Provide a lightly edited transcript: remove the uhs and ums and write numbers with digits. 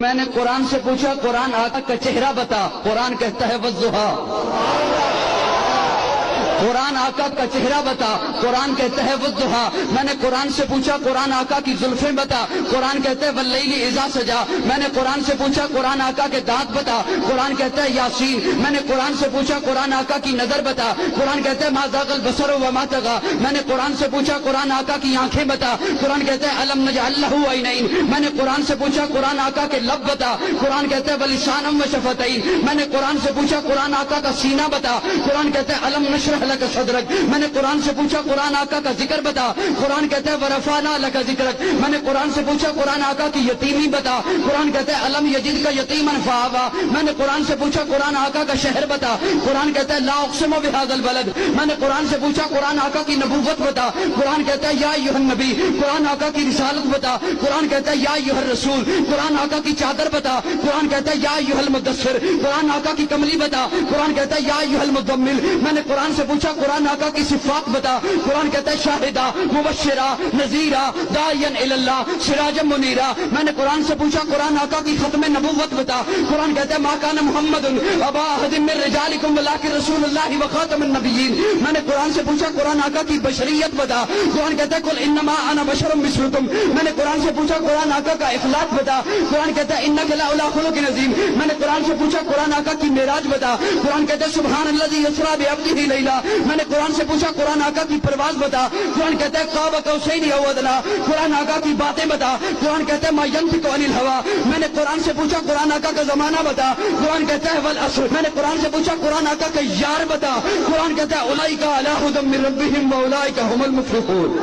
میں نے قرآن سے پوچھا قرآن آقا کا چہرہ بتا، قرآن کہتا ہے والضحیٰ۔ قرآن آقا کا چہرہ بتا، قرآن کہتا ہے والضحیٰ۔ میں نے قرآن سے پوچھا قرآن آقا کی زلفیں بتا، قرآن کہتا ہے واللیل اذا سجا۔ میں نے قرآن سے پوچھا قرآن آقا کے دانت بتا، قرآن کہتا ہے یاسین۔ میں نے قرآن سے پوچھا قرآن آقا کی نظر بتا، قرآن کہتا ہے ما زاغ البصر وما طغى۔ میں نے قرآن سے پوچھا قرآن آقا کی آنکھیں بتا، قرآن کہتا ہے الم نجعل له عینین۔ میں نے قرآن سے پوچھا قرآن آقا کے لب بتا، قرآن کہتا ہے ولسانا وشفتین۔ میں نے قرآن سے پوچھا قرآن آقا کا سینہ بتا، قرآن کہتا ہے الم نشرح لک صدرک۔ میں نے قرآن سے پوچھا قرآن آقا کا ذکر بتا، قرآن کہتا ہے ورفعنا لک ذکرک۔ میں نے قرآن سے پوچھا قرآن آقا کی یتیمی بتا، قرآن کہتا ہے الم یجدک یتیما فآویٰ۔ میں نے قرآن سے پوچھا قرآن آقا کا شہر بتا، قرآن کہتا ہے لا اقسم بہذا البلد۔ میں نے قرآن سے پوچھا قرآن آقا کی نبوت بتا، قرآن کہتا ہے یا ایھا النبی۔ قرآن آقا کی رسالت بتا، قرآن کہتا ہے یا ایھا الرسول۔ قرآن آقا کی چادر بتا، قرآن کہتا ہے یا ایھا المدثر۔ قرآن آقا کی کملی بتا، قرآن کہتا ہے یا ایھا المزمل۔ میں نے قرآن سے پوچھا قرآن آقا کی صفات بتا، قرآن کہتا ہے شاہدہ مبشرہ نذیرہ داعیا الی اللہ سراجا منیرہ۔ میں نے قرآن سے پوچھا قرآن آقا کی ختم نبوت بتا، قرآن کہتا ہے ما کان محمد ابا احد من رجالکم ولکن رسول اللہ وخاتم النبیین۔ میں نے قرآن سے پوچھا قرآن آقا کی بشریت بتا، قرآن کہتا ہے قل انما انا بشر مثلکم۔ میں نے قرآن سے پوچھا قرآن آقا کا اخلاق بتا، قرآن کہتا ہے انک لعلی خلق عظیم۔ میں نے قرآن سے پوچھا قرآن آقا کی معراج بتا، قرآن کہتا ہے سبحان الذی اسریٰ بعبدہ لیلا۔ میں نے قرآن سے پوچھا قرآن آقا کی پرواز بتا، قرآن کہتا ہے قاب قوسین او ادنیٰ۔ قرآن آقا کی باتیں بتا، قرآن کہتا ہے ما ینطق عن الہویٰ۔ میں نے قرآن سے پوچھا قرآن آقا کا زمانہ بتا، قرآن کہتا ہے والعصر۔ میں نے قرآن سے پوچھا قرآن آقا کا یار بتا، قرآن کہتا ہے اولئک علی ھدی من ربہم واولئک ھم المفلحون۔